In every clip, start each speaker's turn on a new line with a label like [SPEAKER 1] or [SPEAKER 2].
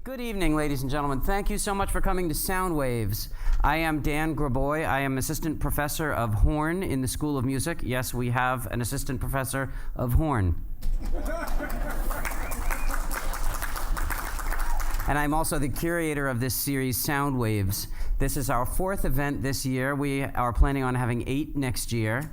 [SPEAKER 1] Good evening, ladies and gentlemen. Thank you so much for coming to SoundWaves. I am Dan Grabois. I am assistant professor of horn in the School of Music. Yes, we have an assistant professor of horn. And I'm also the curator of this series, SoundWaves. This is our fourth event this year. We are planning on having 8 next year.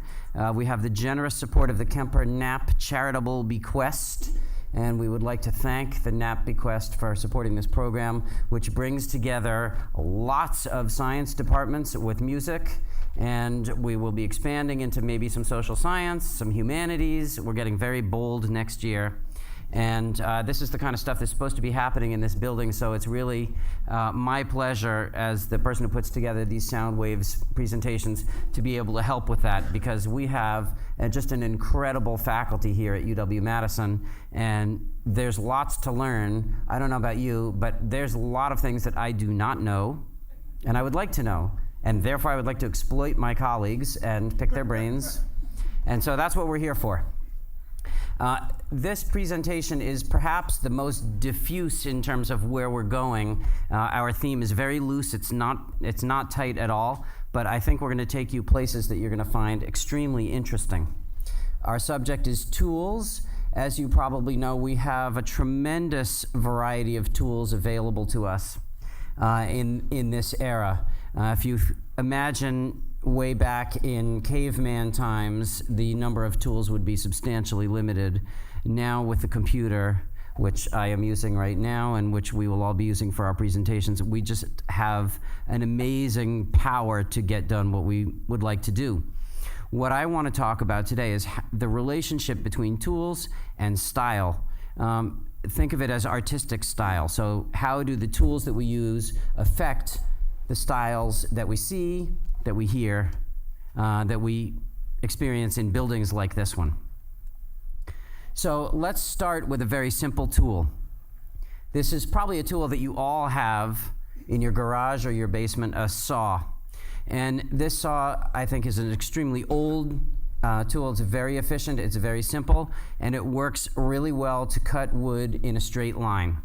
[SPEAKER 1] We have the generous support of the Kemper Knapp Charitable Bequest, and we would like to thank the Knapp Bequest for supporting this program, which brings together lots of science departments with music, and we will be expanding into maybe some social science, some humanities. We're getting very bold next year. And this is the kind of stuff that's supposed to be happening in this building, so it's really my pleasure as the person who puts together these SoundWaves presentations to be able to help with that, because we have just an incredible faculty here at UW-Madison, and there's lots to learn. I don't know about you, but there's a lot of things that I do not know, and I would like to know, and therefore I would like to exploit my colleagues and pick their brains, and so that's what we're here for. This presentation is perhaps the most diffuse in terms of where we're going. Our theme is very loose. It's not tight at all, but I think we're going to take you places that you're going to find extremely interesting. Our subject is tools. As you probably know, we have a tremendous variety of tools available to us in this era. If you imagine way back in caveman times, the number of tools would be substantially limited. Now with the computer, which I am using right now and which we will all be using for our presentations, we just have an amazing power to get done what we would like to do. What I want to talk about today is the relationship between tools and style. Think of it as artistic style. So how do the tools that we use affect the styles that we see, that we hear, that we experience in buildings like this one? So let's start with a very simple tool. This is probably a tool that you all have in your garage or your basement, a saw. And this saw, I think, is an extremely old tool. It's very efficient, it's very simple, and it works really well to cut wood in a straight line.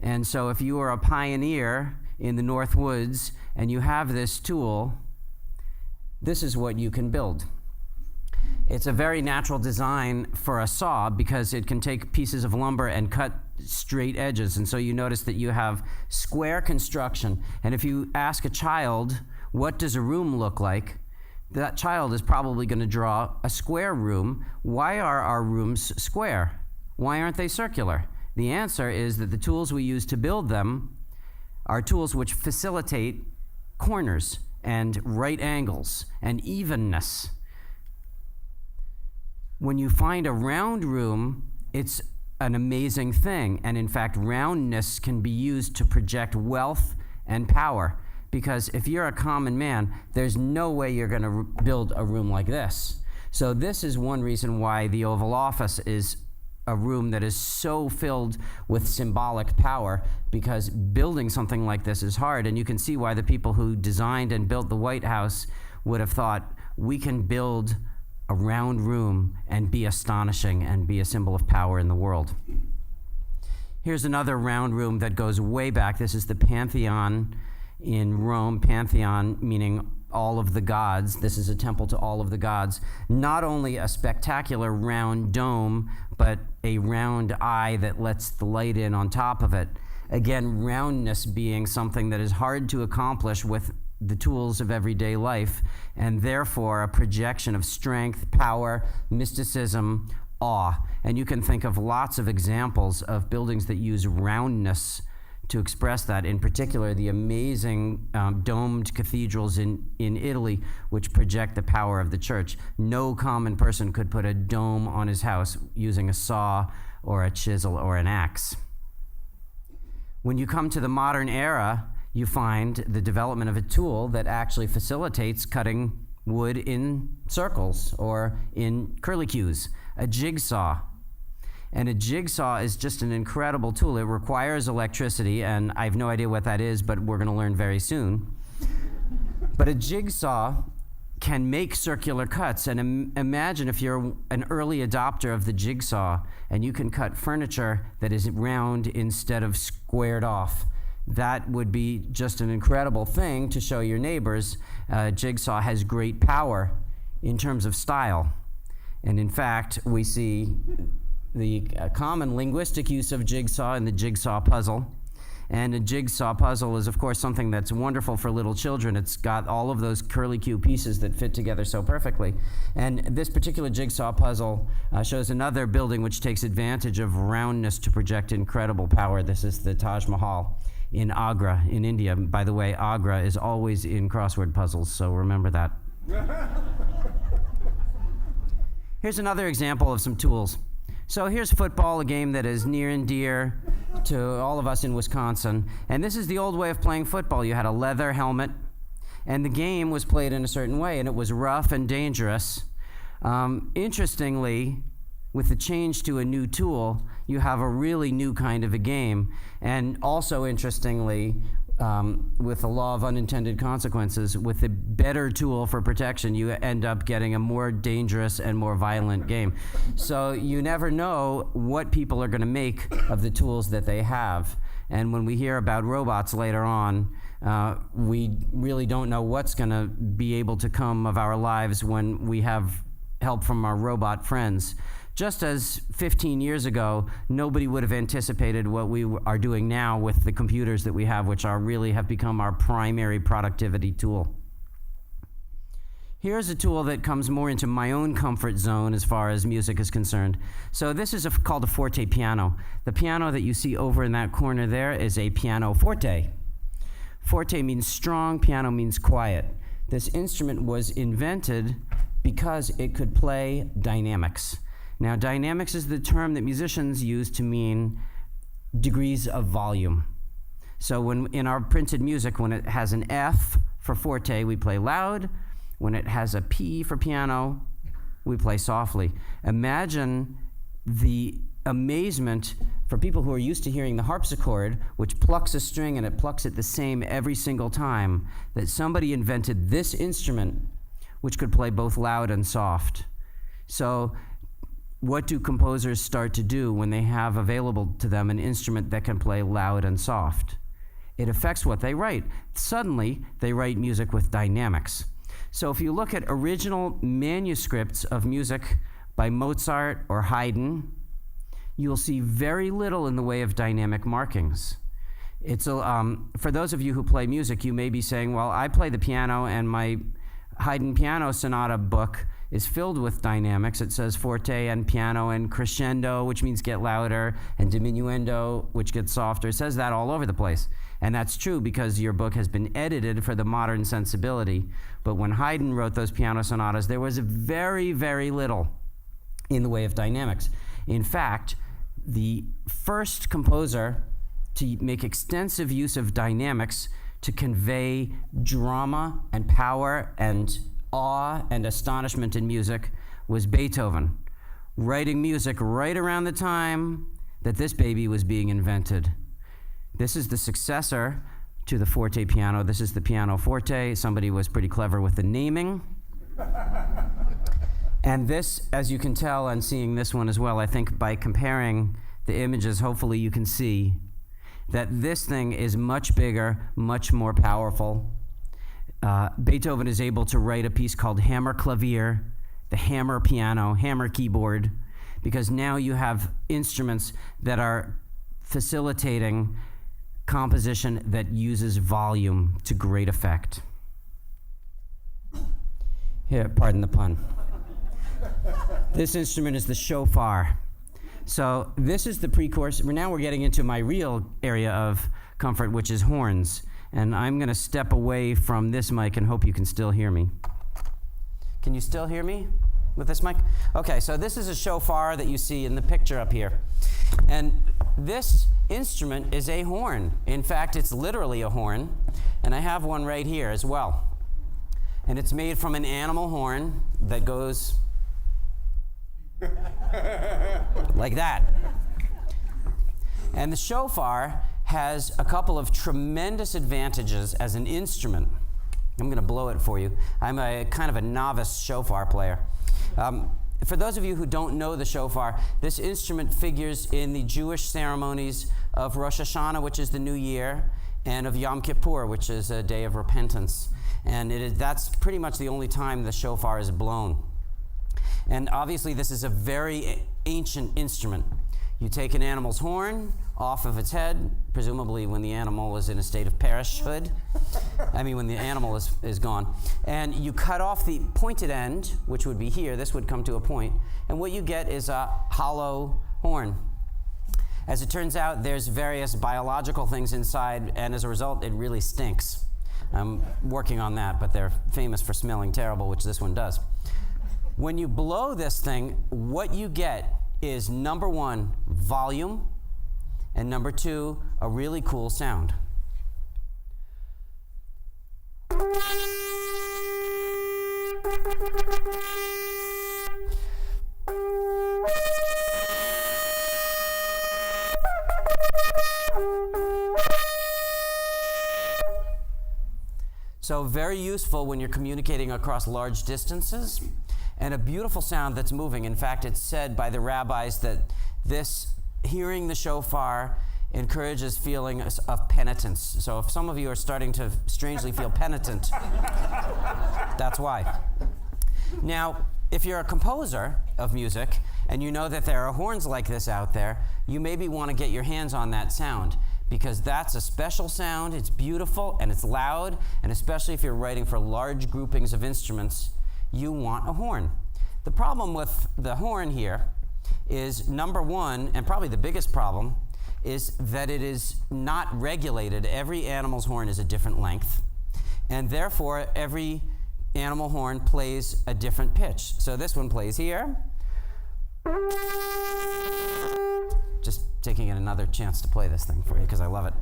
[SPEAKER 1] And so if you are a pioneer in the North Woods and you have this tool, this is what you can build. It's a very natural design for a saw because it can take pieces of lumber and cut straight edges. And so you notice that you have square construction. And if you ask a child, what does a room look like? That child is probably going to draw a square room. Why are our rooms square? Why aren't they circular? The answer is that the tools we use to build them are tools which facilitate corners and right angles and evenness. When you find a round room, it's an amazing thing. And in fact, roundness can be used to project wealth and power. Because if you're a common man, there's no way you're going to build a room like this. So this is one reason why the Oval Office is a room that is so filled with symbolic power, because building something like this is hard. And you can see why the people who designed and built the White House would have thought, we can build a round room and be astonishing and be a symbol of power in the world. Here's another round room that goes way back. This is the Pantheon in Rome. Pantheon meaning all of the gods. This is a temple to all of the gods. Not only a spectacular round dome, but a round eye that lets the light in on top of it. Again, roundness being something that is hard to accomplish with the tools of everyday life, and therefore a projection of strength, power, mysticism, awe. And you can think of lots of examples of buildings that use roundness to express that, in particular the amazing domed cathedrals in Italy, which project the power of the church. No common person could put a dome on his house using a saw or a chisel or an axe. When you come to the modern era, you find the development of a tool that actually facilitates cutting wood in circles or in curlicues, a jigsaw. And a jigsaw is just an incredible tool. It requires electricity, and I have no idea what that is, but we're going to learn very soon. But a jigsaw can make circular cuts. And imagine if you're an early adopter of the jigsaw and you can cut furniture that is round instead of squared off. That would be just an incredible thing to show your neighbors. Jigsaw has great power in terms of style. And in fact, we see the common linguistic use of jigsaw in the jigsaw puzzle. And a jigsaw puzzle is, of course, something that's wonderful for little children. It's got all of those curly-Q pieces that fit together so perfectly. And this particular jigsaw puzzle shows another building which takes advantage of roundness to project incredible power. This is the Taj Mahal in Agra, in India. By the way, Agra is always in crossword puzzles, so remember that. Here's another example of some tools. So here's football, a game that is near and dear to all of us in Wisconsin. And this is the old way of playing football. You had a leather helmet, and the game was played in a certain way, and it was rough and dangerous. Interestingly, with the change to a new tool, you have a really new kind of a game. And also interestingly, with the law of unintended consequences, with a better tool for protection, you end up getting a more dangerous and more violent game. So you never know what people are going to make of the tools that they have. And when we hear about robots later on, we really don't know what's going to be able to come of our lives when we have help from our robot friends. Just as 15 years ago, nobody would have anticipated what we are doing now with the computers that we have, which really have become our primary productivity tool. Here's a tool that comes more into my own comfort zone as far as music is concerned. So this is called a forte piano. The piano that you see over in that corner there is a piano forte. Forte means strong, piano means quiet. This instrument was invented because it could play dynamics. Now, dynamics is the term that musicians use to mean degrees of volume. So when in our printed music, when it has an F for forte, we play loud. When it has a P for piano, we play softly. Imagine the amazement for people who are used to hearing the harpsichord, which plucks a string and it plucks it the same every single time, that somebody invented this instrument, which could play both loud and soft. So what do composers start to do when they have available to them an instrument that can play loud and soft? It affects what they write. Suddenly, they write music with dynamics. So if you look at original manuscripts of music by Mozart or Haydn, you'll see very little in the way of dynamic markings. For those of you who play music, you may be saying, well, I play the piano and my Haydn piano sonata book is filled with dynamics. It says forte and piano and crescendo, which means get louder, and diminuendo, which gets softer. It says that all over the place. And that's true because your book has been edited for the modern sensibility. But when Haydn wrote those piano sonatas, there was very, very little in the way of dynamics. In fact, the first composer to make extensive use of dynamics to convey drama and power and awe and astonishment in music was Beethoven, writing music right around the time that this baby was being invented. This is the successor to the forte piano. This is the piano forte. Somebody was pretty clever with the naming. And this, as you can tell, and seeing this one as well, I think by comparing the images, hopefully you can see that this thing is much bigger, much more powerful. Beethoven is able to write a piece called Hammer Clavier, the hammer piano, hammer keyboard, because now you have instruments that are facilitating composition that uses volume to great effect. Here, pardon the pun. This instrument is the shofar. So this is the pre-chorus. Now we're getting into my real area of comfort, which is horns. And I'm going to step away from this mic and hope you can still hear me. Can you still hear me with this mic? Okay, so this is a shofar that you see in the picture up here. And this instrument is a horn. In fact, it's literally a horn. And I have one right here as well. And it's made from an animal horn that goes like that. And the shofar has a couple of tremendous advantages as an instrument. I'm going to blow it for you. I'm a kind of a novice shofar player. For those of you who don't know the shofar, this instrument figures in the Jewish ceremonies of Rosh Hashanah, which is the New Year, and of Yom Kippur, which is a day of repentance. And that's pretty much the only time the shofar is blown. And obviously this is a very ancient instrument. You take an animal's horn off of its head, presumably when the animal is in a state of parenthood. I mean, when the animal is gone. And you cut off the pointed end, which would be here. This would come to a point. And what you get is a hollow horn. As it turns out, there's various biological things inside, and as a result, it really stinks. I'm working on that, but they're famous for smelling terrible, which this one does. When you blow this thing, what you get is, number one, volume, and number two, a really cool sound. So very useful when you're communicating across large distances, and a beautiful sound that's moving. In fact, it's said by the rabbis that hearing the shofar encourages feelings of penitence. So if some of you are starting to strangely feel penitent, that's why. Now, if you're a composer of music and you know that there are horns like this out there, you maybe want to get your hands on that sound, because that's a special sound. It's beautiful and it's loud, and especially if you're writing for large groupings of instruments, you want a horn. The problem with the horn here is, number one, and probably the biggest problem, is that it is not regulated. Every animal's horn is a different length, and therefore every animal horn plays a different pitch. So this one plays here. Just taking another chance to play this thing for you because I love it.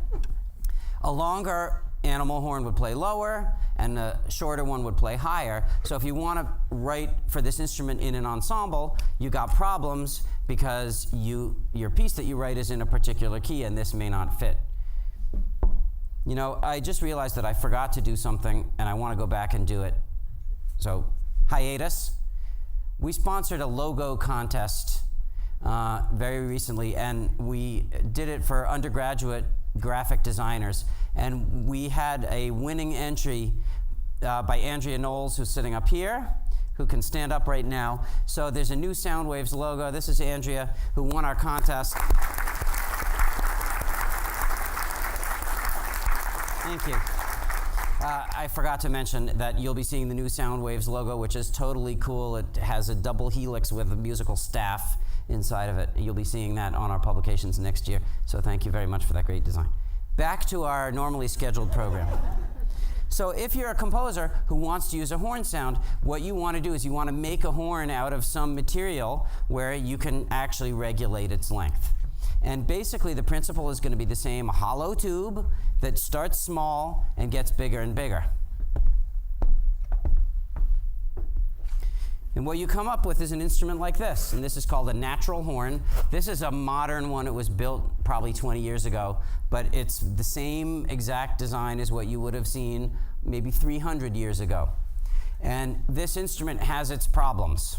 [SPEAKER 1] A longer animal horn would play lower, and a shorter one would play higher. So if you want to write for this instrument in an ensemble, you got problems because your piece that you write is in a particular key, and this may not fit. You know, I just realized that I forgot to do something, and I want to go back and do it. So, hiatus. We sponsored a logo contest very recently, and we did it for undergraduate graphic designers, and we had a winning entry by Andrea Knowles, who's sitting up here, who can stand up right now. So there's a new SoundWaves logo. This is Andrea, who won our contest. Thank you. I forgot to mention that you'll be seeing the new SoundWaves logo, which is totally cool. It has a double helix with a musical staff inside of it. You'll be seeing that on our publications next year. So thank you very much for that great design. Back to our normally scheduled program. So if you're a composer who wants to use a horn sound, what you want to do is you want to make a horn out of some material where you can actually regulate its length. And basically the principle is going to be the same: a hollow tube that starts small and gets bigger and bigger. And what you come up with is an instrument like this, and this is called a natural horn. This is a modern one. It was built probably 20 years ago, but it's the same exact design as what you would have seen maybe 300 years ago. And this instrument has its problems.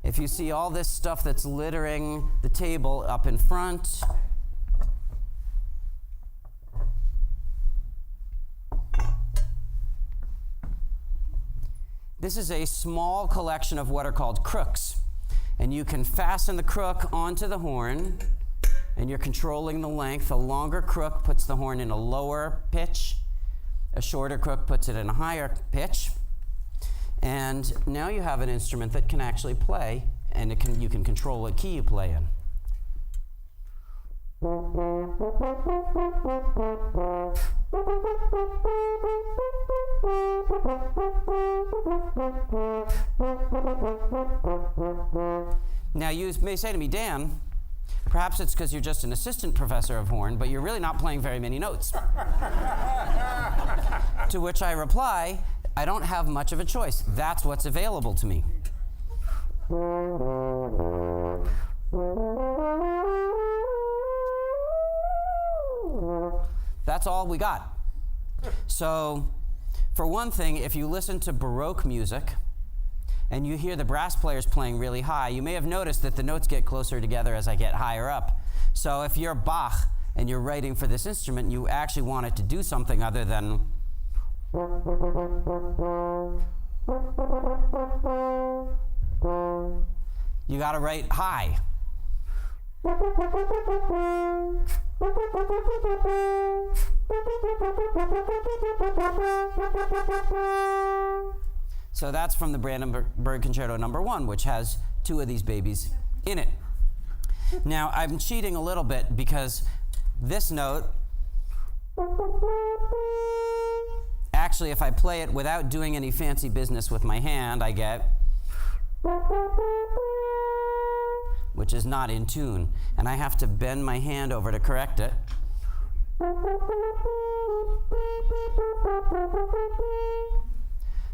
[SPEAKER 1] If you see all this stuff that's littering the table up in front, this is a small collection of what are called crooks. And you can fasten the crook onto the horn, and you're controlling the length. A longer crook puts the horn in a lower pitch. A shorter crook puts it in a higher pitch. And now you have an instrument that can actually play, and you can control what key you play in. Now you may say to me, Dan, perhaps it's because you're just an assistant professor of horn, but you're really not playing very many notes. To which I reply, I don't have much of a choice. That's what's available to me. That's all we got. So For one thing, if you listen to Baroque music and you hear the brass players playing really high, you may have noticed that the notes get closer together as I get higher up. So if you're Bach and you're writing for this instrument, you actually want it to do something other than you got to write high. So that's from the Brandenburg Concerto No. 1, which has 2 of these babies in it. Now, I'm cheating a little bit because this note, actually, if I play it without doing any fancy business with my hand, I get, which is not in tune. And I have to bend my hand over to correct it.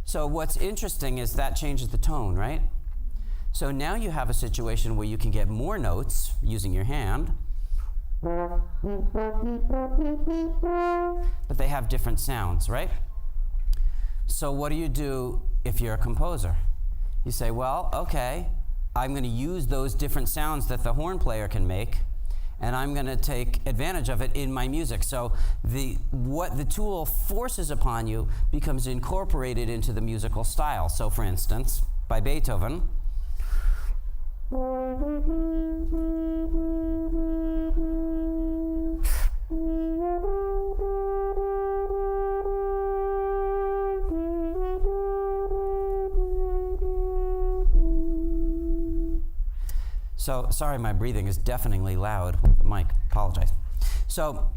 [SPEAKER 1] So what's interesting is that changes the tone, right? So now you have a situation where you can get more notes using your hand, but they have different sounds, right? So what do you do if you're a composer? You say, well, okay, I'm going to use those different sounds that the horn player can make, and I'm going to take advantage of it in my music. So what the tool forces upon you becomes incorporated into the musical style. So for instance, by Beethoven, so, sorry, my breathing is deafeningly loud with the mic. Apologize. So,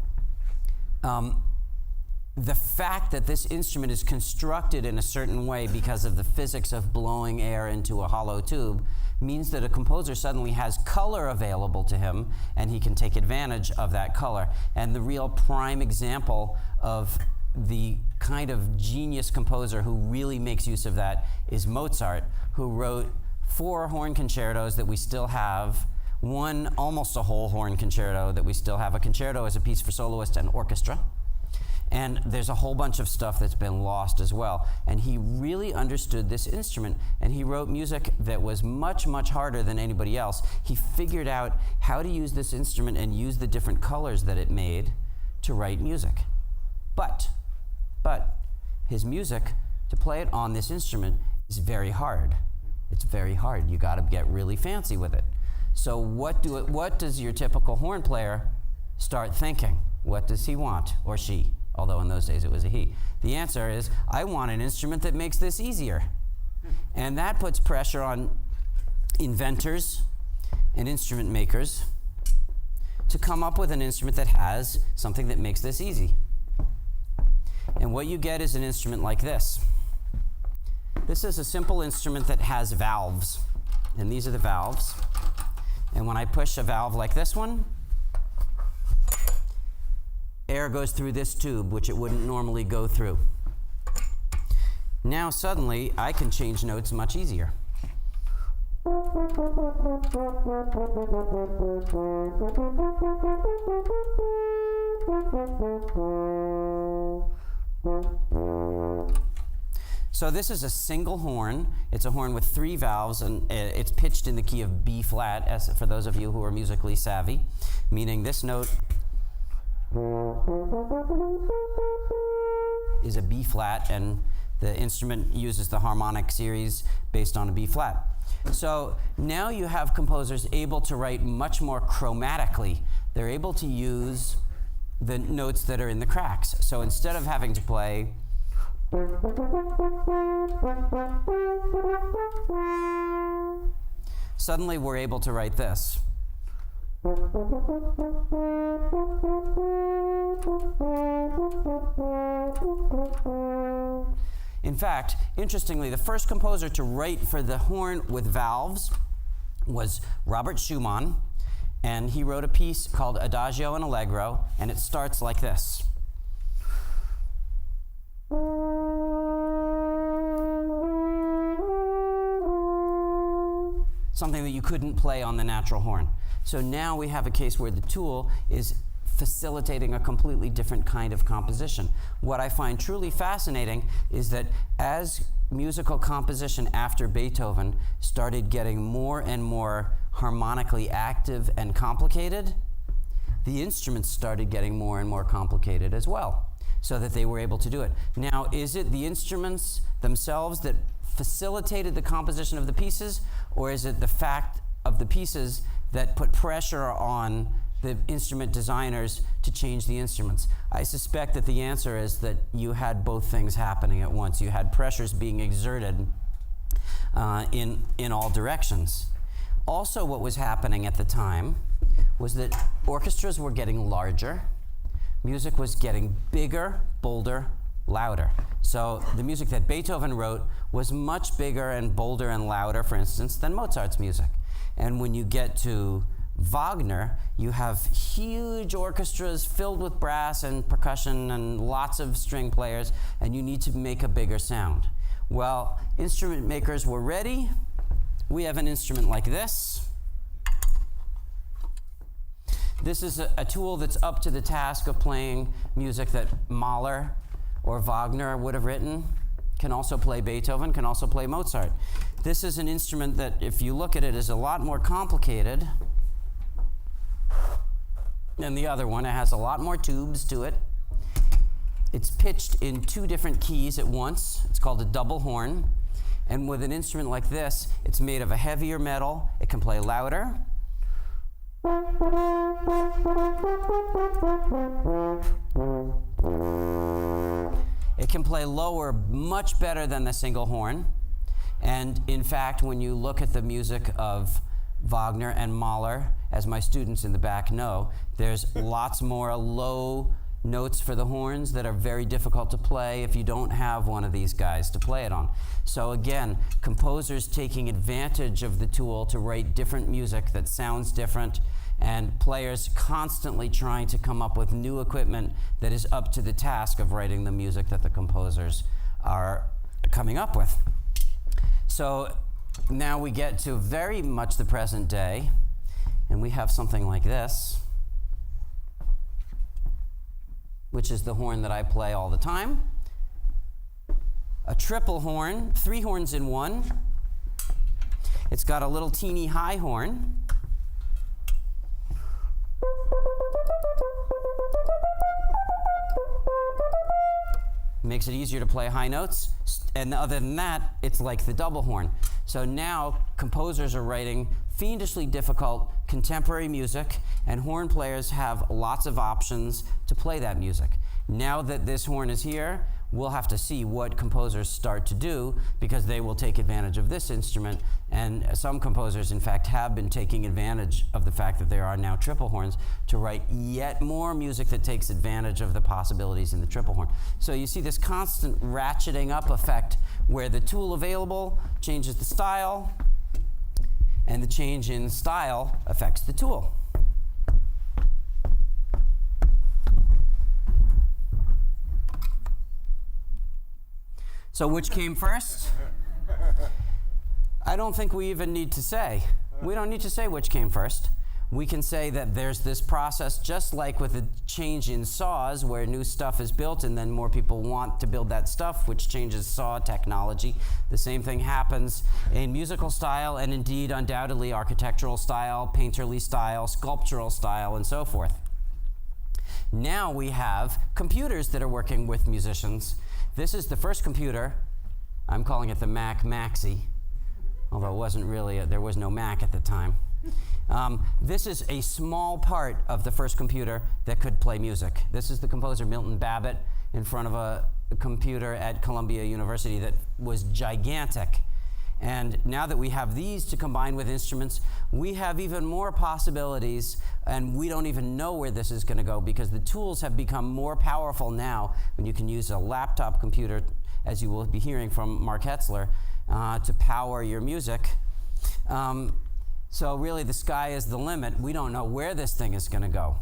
[SPEAKER 1] the fact that this instrument is constructed in a certain way because of the physics of blowing air into a hollow tube means that a composer suddenly has color available to him, and he can take advantage of that color. And the real prime example of the kind of genius composer who really makes use of that is Mozart, who wrote 4 horn concertos that we still have, one almost a whole horn concerto that we still have. A concerto is a piece for soloist and orchestra. And there's a whole bunch of stuff that's been lost as well. And he really understood this instrument, and he wrote music that was much, much harder than anybody else. He figured out how to use this instrument and use the different colors that it made to write music. But his music, to play it on this instrument, is very hard. It's very hard. You got to get really fancy with it. So what does your typical horn player start thinking? What does he want, or she? Although in those days it was a he. The answer is, I want an instrument that makes this easier. And that puts pressure on inventors and instrument makers to come up with an instrument that has something that makes this easy. And what you get is an instrument like this. This is a simple instrument that has valves, and these are the valves. And when I push a valve like this one, air goes through this tube, which it wouldn't normally go through. Now suddenly, I can change notes much easier. So this is a single horn. It's a horn with 3 valves, and it's pitched in the key of B flat, as for those of you who are musically savvy, meaning this note is a B flat, and the instrument uses the harmonic series based on a B flat. So now you have composers able to write much more chromatically. They're able to use the notes that are in the cracks. So instead of having to play suddenly we're able to write this. In fact, interestingly, the first composer to write for the horn with valves was Robert Schumann, and he wrote a piece called Adagio and Allegro, and it starts like this. Something that you couldn't play on the natural horn. So now we have a case where the tool is facilitating a completely different kind of composition. What I find truly fascinating is that as musical composition after Beethoven started getting more and more harmonically active and complicated, the instruments started getting more and more complicated as well, so that they were able to do it. Now, is it the instruments themselves that facilitated the composition of the pieces, or is it the fact of the pieces that put pressure on the instrument designers to change the instruments? I suspect that the answer is that you had both things happening at once. You had pressures being exerted in all directions. Also, what was happening at the time was that orchestras were getting larger, music was getting bigger, bolder, louder. So the music that Beethoven wrote was much bigger and bolder and louder, for instance, than Mozart's music. And when you get to Wagner, you have huge orchestras filled with brass and percussion and lots of string players, and you need to make a bigger sound. Well, instrument makers were ready. We have an instrument like this. This is a tool that's up to the task of playing music that Mahler or Wagner would have written. Can also play Beethoven, can also play Mozart. This is an instrument that, if you look at it, is a lot more complicated than the other one. It has a lot more tubes to it. It's pitched in 2 different keys at once. It's called a double horn. And with an instrument like this, it's made of a heavier metal. It can play louder. It can play lower much better than the single horn. And in fact, when you look at the music of Wagner and Mahler, as my students in the back know, there's lots more low notes for the horns that are very difficult to play if you don't have one of these guys to play it on. So again, composers taking advantage of the tool to write different music that sounds different, and players constantly trying to come up with new equipment that is up to the task of writing the music that the composers are coming up with. So now we get to very much the present day, and we have something like this, which is the horn that I play all the time. A triple horn, 3 horns in one. It's got a little teeny high horn. Makes it easier to play high notes. And other than that, it's like the double horn. So now composers are writing fiendishly difficult contemporary music, and horn players have lots of options to play that music. Now that this horn is here, we'll have to see what composers start to do, because they will take advantage of this instrument. And some composers, in fact, have been taking advantage of the fact that there are now triple horns to write yet more music that takes advantage of the possibilities in the triple horn. So you see this constant ratcheting up effect where the tool available changes the style, and the change in style affects the tool. So which came first? I don't think we even need to say. We don't need to say which came first. We can say that there's this process, just like with the change in saws, where new stuff is built and then more people want to build that stuff, which changes saw technology. The same thing happens in musical style, and indeed undoubtedly architectural style, painterly style, sculptural style, and so forth. Now we have computers that are working with musicians. This is the first computer. I'm calling it the Mac Maxi, although it wasn't really, there was no Mac at the time. This is a small part of the first computer that could play music. This is the composer Milton Babbitt in front of a computer at Columbia University that was gigantic. And now that we have these to combine with instruments, we have even more possibilities, and we don't even know where this is going to go, because the tools have become more powerful now when you can use a laptop computer, as you will be hearing from Mark Hetzler, to power your music. So really the sky is the limit. We don't know where this thing is going to go.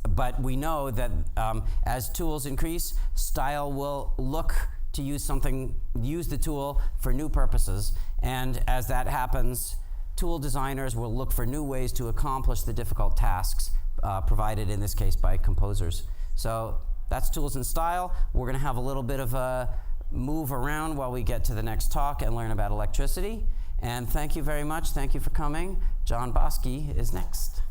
[SPEAKER 1] But we know that as tools increase, style will look to use the tool for new purposes. And as that happens, tool designers will look for new ways to accomplish the difficult tasks provided in this case by composers. So that's Tools and Style. We're going to have a little bit of a move around while we get to the next talk and learn about electricity. And thank you very much. Thank you for coming. John Bosky is next.